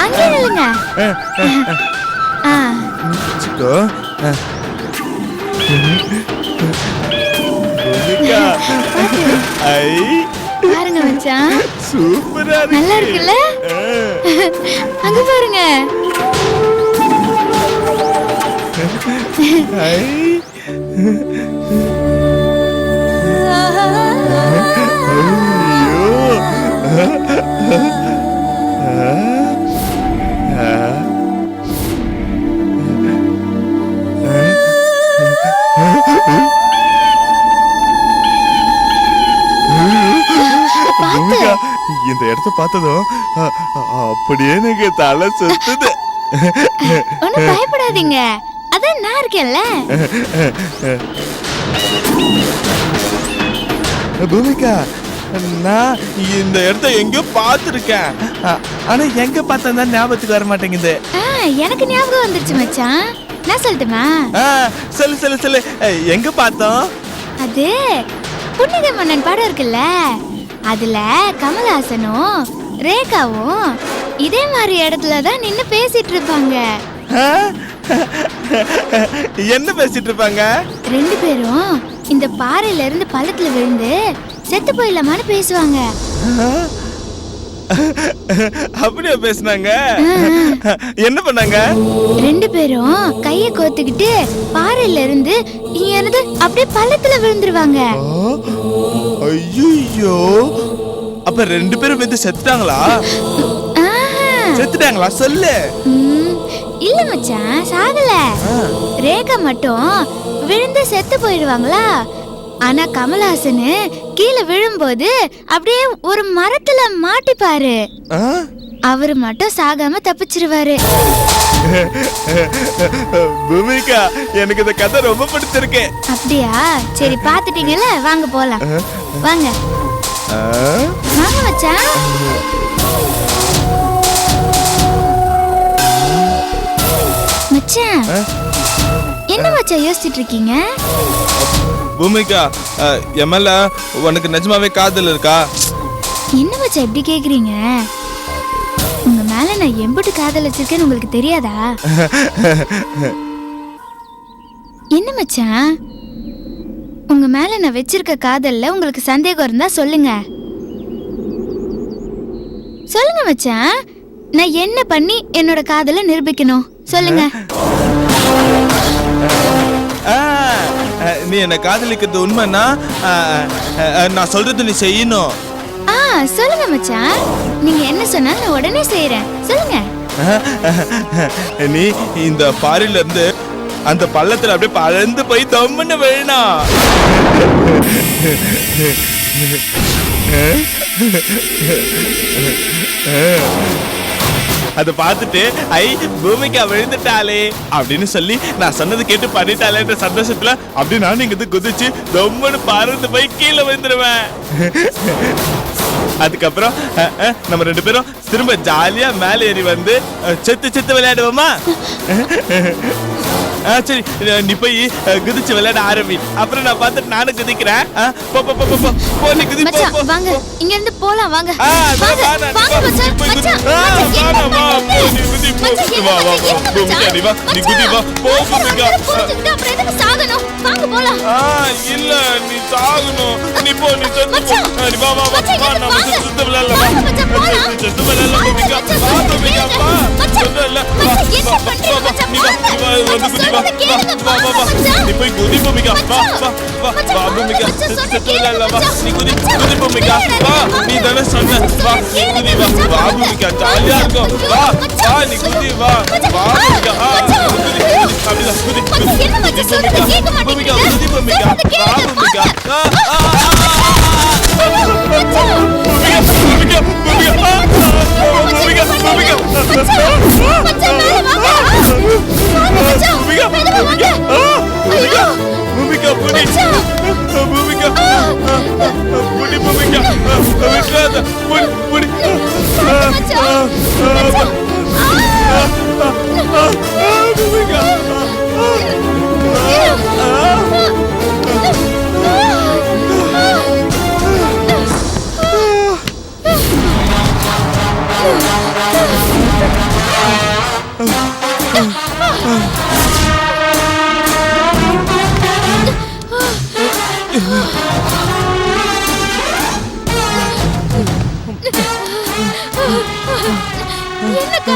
அங்கே நில்லுங்க. சிக்கோ பூமிகா ஐ பாருங்க மச்சான், சூப்பரா இருக்கு. நல்லா இருக்குல்ல? அங்க பாருங்க. ஐ பூமிகா, இந்த இடத்த பார்த்ததும் அப்படியே எனக்கு தலை சுத்துது. ஒண்ணும் பயப்படாதீங்க, அதான் நான் இருக்கேன்ல. பூமிகா, நான் இந்த இடத்த எங்கேயோ பார்த்துருக்கேன். ஆனா எங்க பார்த்தா ஞாபகத்துக்கு வர மாட்டேங்குது. எனக்கு ஞாபகம் வந்துருச்சு மச்சான், நான் சொல்லட்டுமா? சொல்லு சொல்லு சொல்லு, எங்க பார்த்தோம்? அது புன்னகை மன்னன் படம் இருக்குல்ல, அதுல கமலஹாசனும் ரேகாவும் இதே மாதிரி இடத்துல தான் நின்னு பேசிட்டு இருப்பாங்க. என்ன பேசிட்டு இருப்பாங்க? ரெண்டு பேரும் இந்த பாறையில இருந்து பள்ளத்துல விழுந்து செத்து போயிடலாமான்னு பேசுவாங்க. அப்படியே பேசுனாங்க? என்ன பண்ணாங்க? ரெண்டு பேரும் கைய கோத்துக்கிட்டு பாறையில இருந்து இங்க அப்படியே பள்ளத்துல விழுந்துருவாங்க. ஐயோ, அப்ப ரெண்டு பேரும் வந்து செத்துட்டாங்களா? செத்துட்டாங்களா? சொல்லு. இல்ல மச்சான், சாகல. ரேகா மட்டும் விழுந்து செத்து போயிடுவாங்களா? ஆனா கமலஹாசன் கீழே விழும்போது அப்படியே ஒரு மரத்துல மாட்டிப்பாரு. அவரு மட்டும் சாகாம தப்பிச்சிருவாரு. பூமிகா, எனக்கு இந்த கதை ரொம்ப பிடிச்சிருக்கு. அப்படியா? சரி, பாத்துட்டீங்கல்ல, வாங்க போலாம். வாங்க வாங்க மச்சான். மச்சான், என்ன மச்சான் யோசிச்சுட்டு இருக்கீங்க? பூமிகா, எமல உனக்கு நிஜமாவே காதல் இருக்கா? என்ன மச்சான் இப்படி கேக்குறீங்க? உங்க மேல நான் எம்புட்டு காதல் வச்சிருக்கேன்னு உங்களுக்கு தெரியாதா? என்ன மச்சான், உங்க மேல நான் வச்சிருக்க காதல்ல உங்களுக்கு சந்தேகம் இருந்தா சொல்லுங்க. சொல்லுங்க மச்சான், நான் என்ன பண்ணி என்னோட காதலை நிரூபிக்கணும் சொல்லுங்க. நீ என்ன காதலிக்கிறது உண்மைன்னா நான் சொல்றது நீ செய்யணும். சொல்லுங்க மச்சான், நீங்க என்ன சொன்னாலும் நான் உடனே செய்யறேன். சொல்லுங்க. நீ இந்த பாறையில இருந்து அந்த பள்ளத்துல அப்படியே பறந்து போய் தம்முன்னு வேணும். அதை பார்த்துட்டு ஐ பூமிகா விழுந்துட்டாளே அப்படின்னு சொல்லி நான் சொன்னது கேட்டு பண்ணிட்டாளேன்ற சந்தோஷத்துல அப்படி நானும் இங்க குதிச்சு ரொம்பன்னு பறந்து போய் கீழே விழுந்துருவேன். அதுக்கப்புறம் நம்ம ரெண்டு பேரும் திரும்ப ஜாலியா மேலே ஏறி வந்து செத்து செத்து விளையாடுவோமா? சரி, நீ போய் குதிச்சு விளையாட ஆரம்பி. அப்புறம் நான் பார்த்துட்டு நானும் குதிக்கிறேன். போ நீ குதி. வாங்க, இங்க இருந்து போலாம். வாங்க இல்ல, நீ சாகணும். நீ போ, நீ செத்து நீ போய் குதி பூமிகா. பூமிகா நீ குதி குதி பூமிகா. நீ தானே சொன்ன. வா பூமிகா, ஜாலியா இருக்கும். வா நீ குதி. வா பூமிகா. அப்படிதான் குதி பூமிகா. குதி பூமிகா. வா பூமிகா.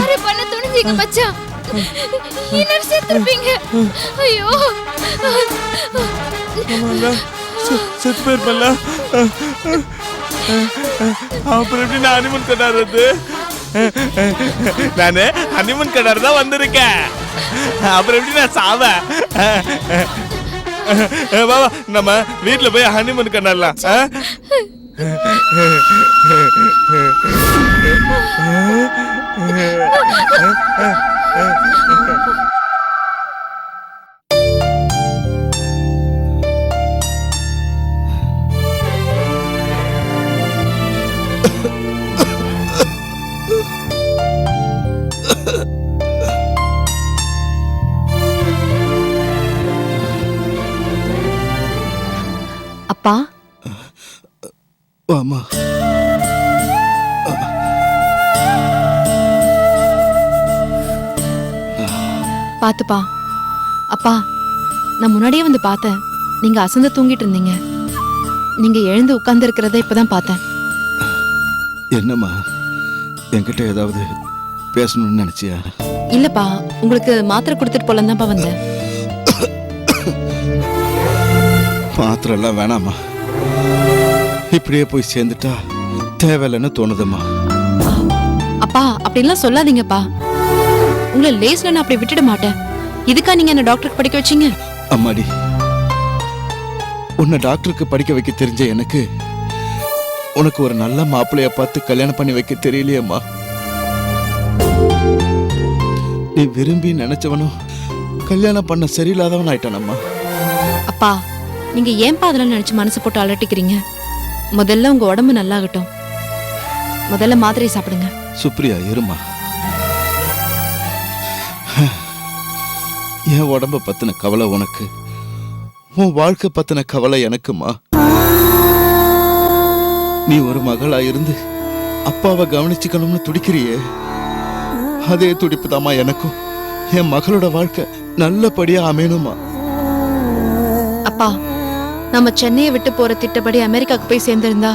மாதிரி பண்ண துணிஞ்சீங்க மச்சான். இன்னும் செத்துருப்பீங்க. ஐயோ செத்து போயிருப்பல. அப்புறம் எப்படி நான் ஹனிமூன் கொண்டாடுறது? நானு ஹனிமூன் கொண்டாட தான் வந்திருக்கேன். அப்புறம் எப்படி நான் சாவேன்? பாபா நம்ம வீட்டுல போய் ஹனிமூன் கொண்டாடலாம். அப்பா அம்மா பாத்துப்பா. அப்பா நான் முன்னாடியே வந்து பார்த்தேன். நீங்க அசந்து தூங்கிட்டு இருந்தீங்க. நீங்க எழுந்து உட்கார்ந்து இருக்கிறத இப்பதான் பார்த்தேன். என்னம்மா என்கிட்ட ஏதாவது பேசணும்னு நினைச்சியா? இல்லப்பா, உங்களுக்கு மாத்திரை கொடுத்துட்டு போலாம் தான்ப்பா வந்தேன். மாத்திரெல்லாம் வேணாம்மா, இப்படியே போய் சேர்ந்துட்டா தேவையில்லைன்னு தோணுதம்மா. அப்பா அப்படின்லாம் சொல்லாதீங்கப்பா. உங்களை லேஸ்ல நான் அப்படி விட்டுட மாட்டேன். இதுக்கா நீங்க என்ன டாக்டருக்கு படிக்க வச்சீங்க? அம்மாடி, உன்னை டாக்டருக்கு படிக்க வைக்க தெரிஞ்ச எனக்கு உனக்கு ஒரு நல்ல மாப்பிள்ளைய பார்த்து கல்யாணம் பண்ணி வைக்க தெரியலையேம்மா. நீ விரும்பி நினைச்சவனும் கல்யாணம் பண்ண சரியில்லாதவன் ஆயிட்டானம்மா. அப்பா நீங்க ஏன்பா அதெல்லாம் நினைச்சு மனசு போட்டு அலட்டிக்கிறீங்க? முதல்ல உங்க உடம்பு நல்லாகட்டும். முதல்ல மாத்திரை சாப்பிடுங்க. சுப்ரியா இருமா, என் உடம்ப பத்தின கவலை உனக்கு, உன் வாழ்க்கை பத்தின கவலை எனக்குமா. நீ ஒரு மகளா இருந்து அப்பாவை கவனிச்சுக்கணும்னு துடிக்கிறியே, அதே துடிப்பு தாமா எனக்கும். என் மகளோட வாழ்க்கை நல்லபடியா அமையணுமா. அப்பா நம்ம சென்னையை விட்டு போற திட்டப்படி அமெரிக்காவுக்கு போய் சேர்ந்திருந்தா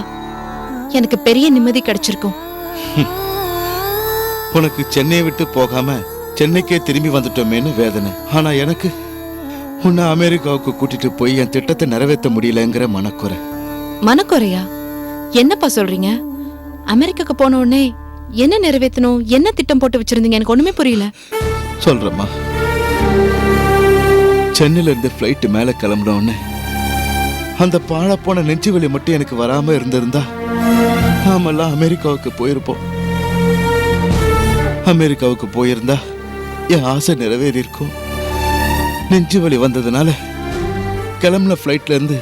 எனக்கு பெரிய நிம்மதி கிடைச்சிருக்கும். உனக்கு சென்னையை விட்டு போகாம சென்னைக்கே திரும்பி வந்துட்டோமேன்னு வேதனை. ஆனா எனக்கு உன்னை அமெரிக்காவுக்கு கூட்டிட்டு போய் என் திட்டத்தை நிறைவேற்ற முடியலங்கிற மனக்குறை. மனக்குறையா? என்னப்பா சொல்றீங்க? அமெரிக்காக்கு போன உடனே என்ன நிறைவேற்றணும், என்ன திட்டம் போட்டு வச்சிருந்தீங்க? எனக்கு ஒண்ணுமே புரியல. சொல்றேம்மா, சென்னையில இருந்து பிளைட் மேல கிளம்பினோன்னு அந்த பாழ போன நெஞ்சு வலி மட்டும் எனக்கு வராம இருந்திருந்தா நாமெல்லாம் அமெரிக்காவுக்கு போயிருப்போம். அமெரிக்காவுக்கு போயிருந்தா என் ஆசை நிறைவேறி இருக்கும். நெஞ்சு வலி வந்ததுனால கிளம்பின பிளைட்ல இருந்து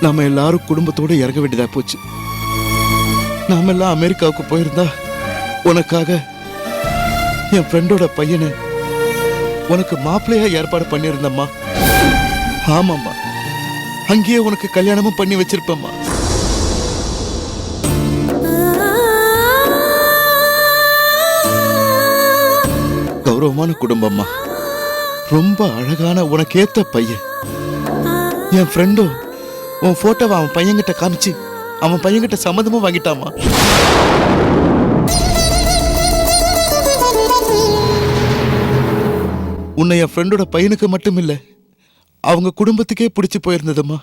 நாம எல்லாரும் குடும்பத்தோட இறங்க வேண்டியதா போச்சு. நாம எல்லாம் அமெரிக்காவுக்கு போயிருந்தா உனக்காக என் ஃப்ரெண்டோட பையனை உனக்கு மாப்பிள்ளையா ஏற்பாடு பண்ணியிருந்தம்மா. ஆமாம்மா, அங்கேயே உனக்கு கல்யாணமும் பண்ணி வச்சிருப்பம்மா. கௌரவமான குடும்பம்மா, ரொம்ப அழகான உனக்கு ஏத்த பையன். என் ஃப்ரெண்டும் உன் போட்டோவை அவன் பையன்கிட்ட காமிச்சு அவன் பையன்கிட்ட சம்மதமும் வாங்கிட்டாமா. உன்னை என் ஃப்ரெண்டோட பையனுக்கு மட்டும் இல்ல, அவங்க குடும்பத்துக்கே பிடிச்சு போயிருந்ததுமா.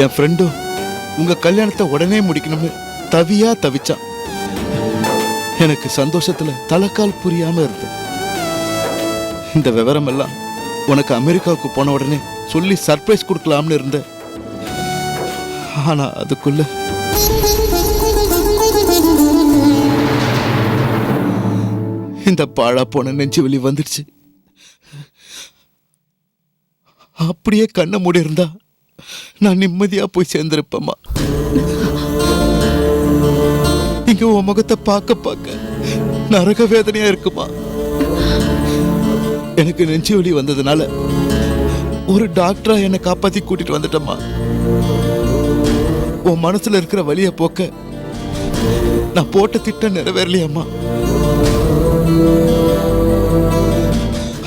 என் ஃப்ரெண்டும் உங்க கல்யாணத்தை உடனே முடிக்கணும்னு தவியா தவிச்சான். எனக்கு சந்தோஷத்துல தலைக்கால் புரியாம இருந்தது. இந்த விவரம் எல்லாம் உனக்கு அமெரிக்காவுக்கு போன உடனே சொல்லி சர்ப்ரைஸ் கொடுக்கலாம்னு இருந்த. ஆனா அதுக்குள்ள இந்த பாழா போன நெஞ்சு வலி வந்துடுச்சு. அப்படியே கண்ணை மூடி இருந்தா நான் நிம்மதியா போய் சேர்ந்திருப்பேம்மா. இங்க உன் முகத்தை பார்க்க பார்க்க நரக வேதனையா இருக்குமா. எனக்கு நெஞ்சு வலி வந்ததுனால ஒரு டாக்டரா என்னை காப்பாத்தி கூட்டிட்டு வந்துட்டம்மா. உன் மனசுல இருக்கிற வலிய போக்க நான் போட்ட திட்டம் நிறைவேறலையம்மா.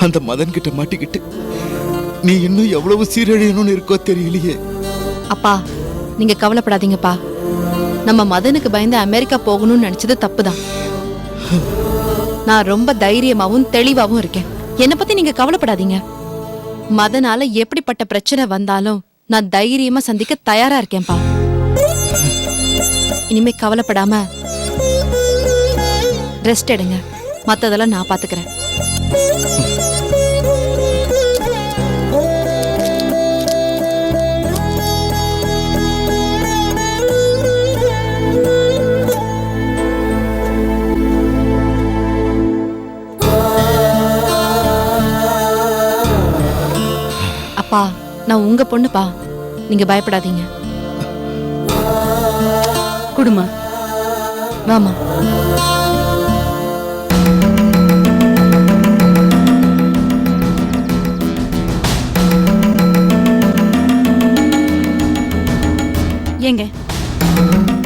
அந்த மதன் கிட்ட மாட்டிக்கிட்டு நீ இன்னும் எவ்வளவு சீரழியணும்னு இருக்கோ தெரியலையே. அப்பா நீங்க கவலைப்படாதீங்கப்பா. நம்ம மதனுக்கு பயந்து அமெரிக்கா போகணும்னு நினைச்சது தப்புதான். நான் ரொம்ப தைரியமாவும் தெளிவாவும் இருக்கேன். என்னை பத்தி நீங்க கவலைப்படாதீங்க. மதனால எப்படிப்பட்ட பிரச்சனை வந்தாலும் நான் தைரியமா சந்திக்க தயாரா இருக்கேன்பா. இனிமே கவலைப்படாம ரெஸ்ட் எடுங்க. மத்ததெல்லாம் நான் பாத்துக்கிறேன். அப்பா, நான் உங்க பொண்ணுப்பா. நீங்க பயப்படாதீங்க. குடுமா வாமா. ஏங்க,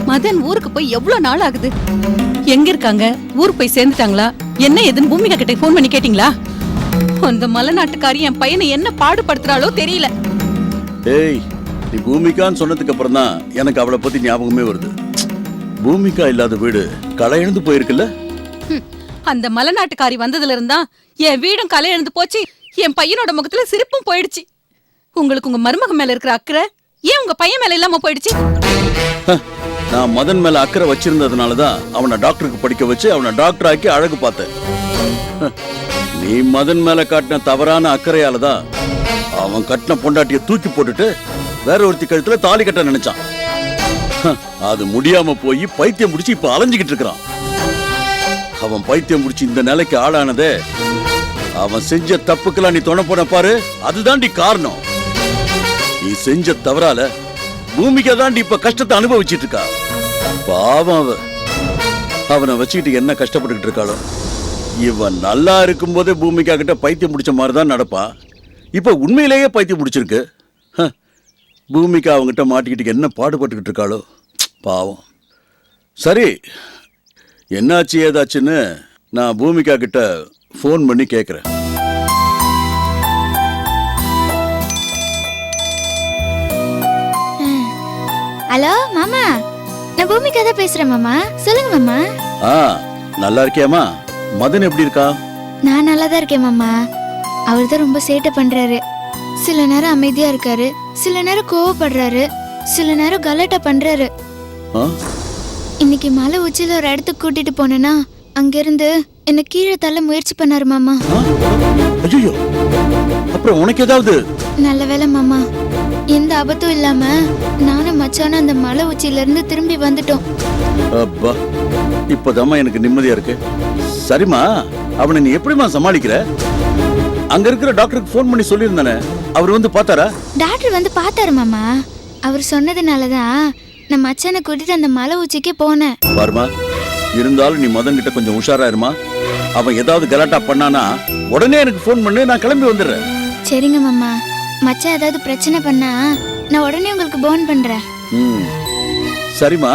மதன் ஊருக்கு போய் எவ்வளவு நாள் ஆகுது? எங்க இருக்காங்க? ஊருக்கு போய் சேர்ந்துட்டாங்களா? என்ன ஏதுன்னு பூமிகா கிட்ட போன் பண்ணி கேட்டீங்களா? அந்த மலைநாட்டுக்காரி என் பையனை என்ன பாடுபடுத்துறாளோ தெரியல. ஏய், நீ பூமிகான்னு சொன்னதுக்கு அப்புறம் தான் எனக்கு அவளை பத்தி ஞாபகமே வருது. பூமிகா இல்லாத வீடு களை எழுந்து போயிருக்குல்ல. அந்த மலைநாட்டுக்காரி வந்ததுல இருந்தா என் வீடும் களை எழுந்து போச்சு. என் பையனோட முகத்துல சிரிப்பும் போயிடுச்சு. உங்களுக்கு உங்க மருமக மேல இருக்கிற அக்கறை ஏன் உங்க பையன் மேல இல்லாம போயிடுச்சு? நான் மதன் மேல அக்கறை வச்சிருந்ததுனாலதான் அவனை டாக்டருக்கு படிக்க வச்சு அவனை டாக்டர் ஆக்கி அழகு பார்த்தேன். நீ மதன் மேல காட்டின தவறான அக்கறையாலதான் அவன் கட்டின பொண்டாட்டிய தூக்கி போட்டுட்டு வேற ஒருத்தி கழுத்துல தாலி கட்ட நினைச்சான். அது முடியாம போய் பைத்தியம் முடிச்சு இப்ப அலைஞ்சுக்கிட்டு இருக்கிறான். அவன் பைத்தியம் முடிச்சு இந்த நிலைக்கு ஆளானதே அவன் செஞ்ச தப்புக்கெல்லாம் நீ துணை போன பாரு, அதுதான்டி காரணம். நீ செஞ்ச தவறால பூமிகா தாண்டி இப்ப கஷ்டத்தை அனுபவிச்சிட்டு இருக்கா. பாவம் அவனை வச்சுக்கிட்டு என்ன கஷ்டப்பட்டுக்கிட்டு இருக்காளோ. இவன் நல்லா இருக்கும் போதே பூமிகா கிட்ட பைத்தியம் முடிச்ச மாதிரிதான் நடப்பா. இப்ப உண்மையிலேயே பைத்தியம் முடிச்சிருக்கு. பூமிகா அவங்கிட்ட மாட்டிக்கிட்டு என்ன பாடுபட்டுக்கிட்டு இருக்காளோ. பாவம். சரி, என்னாச்சு ஏதாச்சுன்னு நான் பூமிகா கிட்ட ஃபோன் பண்ணி கேட்குறேன். ஹலோ மாமா, நான் பூமிகா தான் பேசுறேன் மாமா. சொல்லுங்க மாமா. நல்லா இருக்கியாமா? மதன் எப்படி இருக்கா? நான் நல்லா தான் இருக்கேன் மாமா. அவர் தான் ரொம்ப சேட்டை பண்றாரு. சில நேரம் அமைதியா இருக்காரு, சில நேரம் கோவப்படுறாரு, சில நேரம் கலாட்டா பண்றாரு. இன்னைக்கு மலை உச்சியில ஒரு இடத்துக்கு கூட்டிட்டு போனேன்னா அங்கிருந்து என்ன கீழே தள்ள முயற்சி பண்ணாரு மாமா. ஐயோ, அப்புறம் உனக்கு ஏதாவது? நல்ல வேளை மாமா, எந்த ஆபத்தும் இல்லாம நானும் மச்சானும் அந்த மலை உச்சியில இருந்து திரும்பி வந்துட்டோம். அப்பா, இப்பதாம்மா எனக்கு நிம்மதியா இருக்கு. சரிம்மா, அவனை நீ எப்படிமா சமாளிக்கிற? அங்க இருக்கிற டாக்டருக்கு ஃபோன் பண்ணி சொல்லியிருந்தானே, அவர் வந்து பார்த்தாரா? டாக்டர் வந்து பார்த்தாரு மாமா. அவர் சொன்னதுனாலதான் நான் மச்சானை கூட்டிட்டு அந்த மலை உச்சிக்கே போனேன். பாருமா, இருந்தாலும் நீ மதன் கிட்ட கொஞ்சம் உஷாரா இருமா. அவன் ஏதாவது கலாட்டா பண்ணானா உடனே எனக்கு ஃபோன் பண்ணு, நான் கிளம்பி வந்துடுறேன். சரிங்க மாமா. மச்சான் ஏதாவது பிரச்சனை பண்ணா நான் உடனே உங்களுக்கு போன் பண்றேன். சரிம்மா,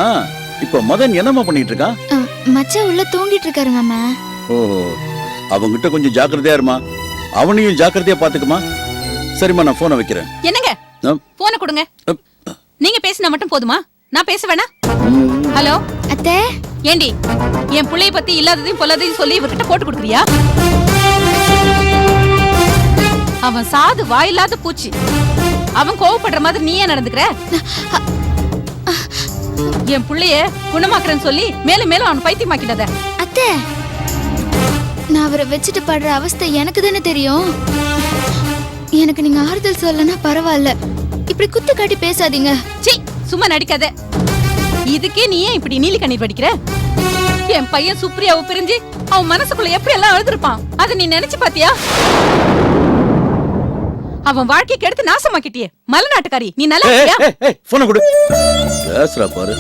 இப்ப மதன் என்னம்மா பண்ணிட்டு இருக்கான்? மச்சான் உள்ள தூங்கிட்டு இருக்காரு மாமா. ஓஹோ, அவங்கிட்ட கொஞ்சம் ஜாக்கிரதையா இருமா. அவனையும் ஜாக்கிரதையா பாத்துக்குமா. சரிம்மா, நான் போனை வைக்கிறேன். என்னங்க, போனை கொடுங்க. நீங்க பேசினா மட்டும் போதுமா? நான் பேச வேணா? ஹலோ அத்தை. ஏண்டி, என் பிள்ளைய பத்தி இல்லாததையும் பொல்லாததையும் சொல்லி இவர்கிட்ட போட்டு கொடுக்குறியா? அவன் சாது வாயில்லாத பூச்சி. அவன் கோவப்படுற மாதிரி நீ ஏன் நடந்துக்கிற? என் பிள்ளைய குணமாக்குறேன்னு சொல்லி மேலும் மேலும் அவன் பைத்தியமாக்கிடாத. அத்தை, நான் அவரை வச்சுட்டு படுற அவஸ்தை எனக்கு தானே தெரியும். எனக்கு நீங்க ஆறுதல் சொல்லனா பரவாயில்ல, இப்படி குத்து காட்டி பேசாதீங்க. சீ, சும்மா நடிக்காத. இதுக்கே நீ ஏன் இப்படி நீலி கண்ணீர் வடிக்கிற? என் பையன் சுப்ரியாவை பிரிஞ்சு அவன் மனசுக்குள்ள எப்படி எல்லாம் அழுதுருப்பான், அதை நீ நினைச்சு பாத்தியா? அவன் வாழ்க்கைக்கு எடுத்து நாசமாக்கிட்டியே மலைநாட்டுக்காரி, நீ நல்லா இருக்கியா? போனை கொடு. பேசுறா பாரு.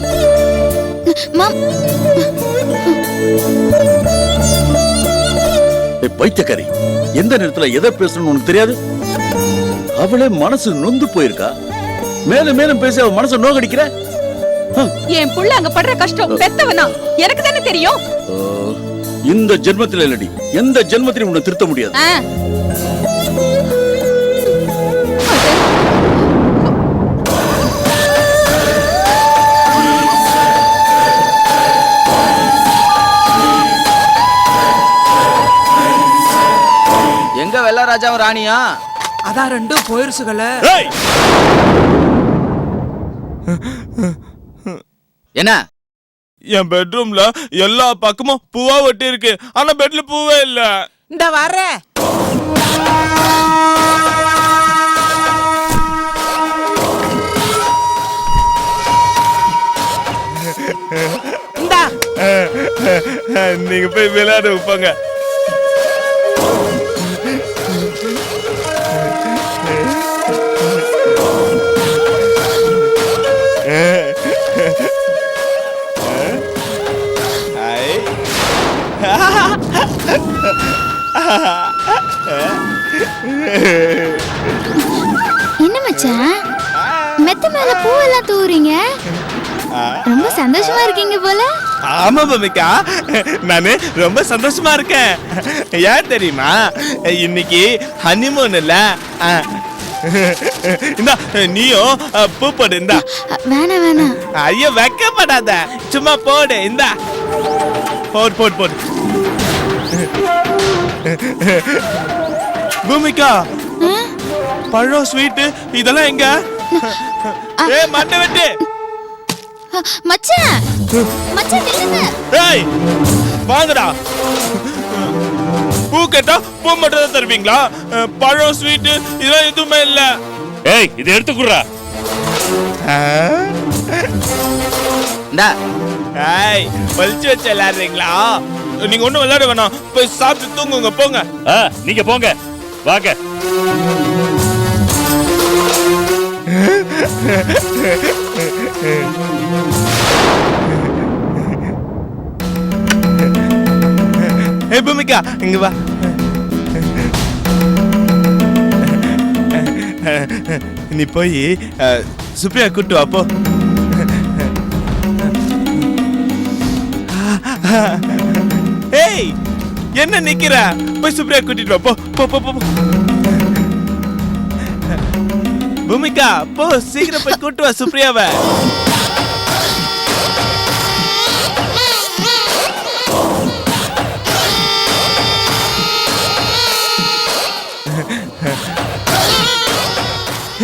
பைத்தியக்காரி, எந்த நேரத்துல எதை பேசணும்னு உனக்கு தெரியாது? அவளே மனசு நொந்து போயிருக்கா. மேலும் மேலும் பேசி அவ மனசை நோகடிக்கிற. என் புள்ள அங்க படுற கஷ்டம் பெத்தவனா எனக்கு தானே தெரியும். இந்த ஜென்மத்தில இல்லடி, எந்த ஜென்மத்திலும் உன்னை திருத்த முடியாது. எல்லா ராஜாவும் ராணியா? அதான் ரெண்டும் போயிருச்சுகள. ஏய் என்ன? என் பெட்ரூம்ல எல்லா பக்கமும் பூவா ஒட்டி இருக்கு, ஆனா பெட்ல பூவே இல்ல. இந்த வர இந்தா நீங்க போய் விளையாட வைப்பாங்க. என்ன மச்சான் மெத்த மேல பூவெல்லாம் தூவுறீங்க? ரொம்ப சந்தோஷமா இருக்கீங்க போல. ஆமா பூமிகா, நானு ரொம்ப சந்தோஷமா இருக்கேன். ஏன் தெரியுமா, இன்னைக்கு ஹனிமூன் இல்ல. இந்தா நீயும் பூ போடு. இந்தா. வேணாம் வேணாம். ஐயோ வெக்கப்படாத, சும்மா போடு. இந்தா போடு போடு போடு. பூமிகா, பழம் ஸ்வீட் இதெல்லாம் எங்க? ஏ மண்ணை வெட்டு. மச்சான் மச்சான் நில்லுங்க. ஏய் வாங்கடா. பூ கேட்டா பூ மட்டும் தான் தருவீங்களா? பழம் ஸ்வீட் இதெல்லாம் எதுவுமே இல்ல. ஏய் இதை எடுத்துக்குறா. ஏய் வலிச்சு வச்சு விளையாடுறீங்களா? நீங்க ஒண்ணும் விளையாட வேணாம், போய் சாப்பிட்டு தூங்குங்க போங்க. நீங்க போங்க வாங்க. ஏய் பூமிகா இங்க வா. நீ போய் சுப்ரியா கூட்டு வா போ. ஏய் என்ன நிக்கிற? போய் சுப்ரியா கூட்டிட்டு வா போ போ போ போ. பூமிகா போ, சீக்கிரம் போய் கூட்டு வா சுப்ரியாவை.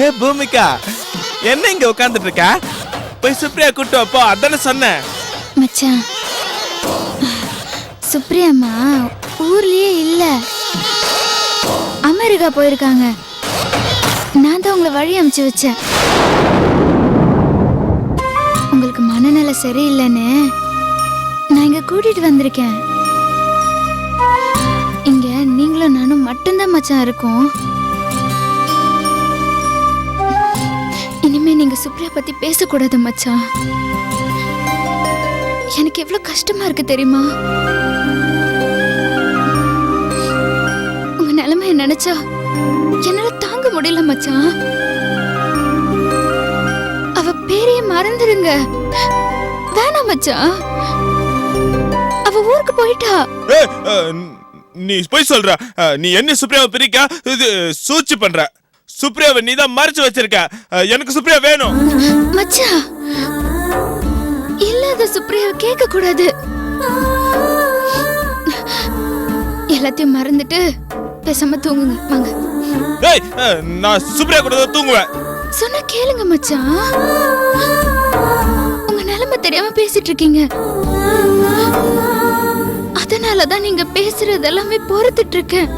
ஏ பூமிகா, என்ன இங்க உட்கார்ந்துட்டு இருக்க? போய் சுப்ரியா கூட்டு வா போ, அதானே சொன்னேன். மச்சான் சுப்ரியாம்மா ஊர்லயே இல்ல, அமெரிக்கா போயிருக்காங்க. நான் தான் உங்களை வழி அனுப்பிச்சு வச்சேன். உங்களுக்கு மனநிலை சரியில்லைன்னு நான் இங்க கூட்டிட்டு வந்திருக்கேன். இங்க நீங்களும் நானும் மட்டும்தான் மச்சான் இருக்கோம். இனிமே நீங்க சுப்ரியா பத்தி பேசக்கூடாது மச்சான். எனக்கு எவ்வளவு கஷ்டமா இருக்கு தெரியுமா? உங்க நிலைமைய நினைச்சா என்னால தாங்க முடியல மச்சான். அவ பேரையே மறந்துடுங்க. வேணாம் மச்சான், அவ ஊருக்கு போயிட்டா. நீ போய் சொல்ற. நீ என்ன சுப்ரியாவை பிரிக்க இது சூழ்ச்சி பண்ற. சுப்ரியாவை நீ தான் மறைச்சு வச்சிருக்க. எனக்கு சுப்ரியா வேணும் மச்சான். இல்லாத சுப்ரியாவை கேட்க கூடாது. எல்லாத்தையும் மறந்துட்டு பேசாம தூங்குங்க வாங்க. ஏய் நான் சுப்ரியா கூட தான் தூங்குவேன். சொன்னா கேளுங்க மச்சான். உங்க நிலைமை தெரியாம பேசிட்டு இருக்கீங்க. அதனாலதான் நீங்க பேசுறது எல்லாமே பொறுத்துட்டு இருக்கேன்.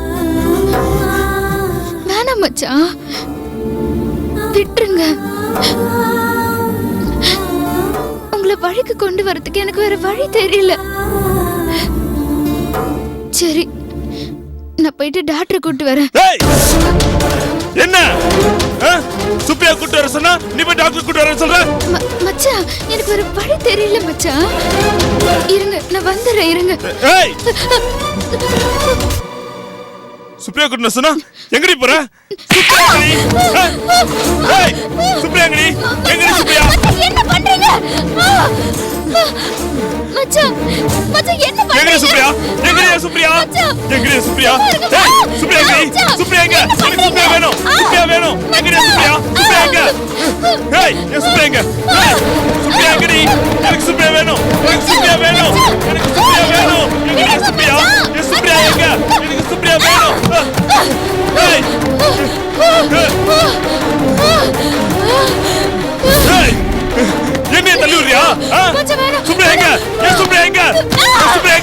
வேணாம் மச்சான், விட்டுருங்க. உங்களை வழிக்கு கொண்டு வரதுக்கு எனக்கு வேற வழி தெரியல. சரி, நான் போயிட்டு டாக்டரை கூட்டு வரேன். என்ன சுப்ரியா கூட்டு வர சொன்னா நீ போய் டாக்டர் கூட்டு வர சொல்ற? மச்சான் எனக்கு வேற வழி தெரியல மச்சான். இருங்க நான் வந்துடுறேன். இருங்க. சுப்ரியா கூட்டு சொன்னா எங்கடி போற? சுப்ரியா எங்கடி சுப்ரியா? என்ன பண்றீங்க மச்சான்? மச்சான் என்ன பண்றீங்க? எங்கடி சுப்ரியா? எங்கடி சுப்ரியா? எங்கடி சுப்ரியா? சுப்ரியா எங்கடி? சுப்ரியா எங்க? எனக்கு சுப்ரியா வேணும். சுப்ரியா வேணும். எங்கடி சுப்ரியா? சுப்ரியா எங்க? ஏய் என் சுப்ரியா எங்க? சுப்ரியா எங்கடி? எனக்கு சுப்ரியா வேணும். எனக்கு சுப்ரியா வேணும். எனக்கு சுப்ரியா வேணும். எங்கடி சுப்ரியா? என் சுப்ரியா எங்க? எனக்கு சுப்ரியா வேணும். சுப்ரியா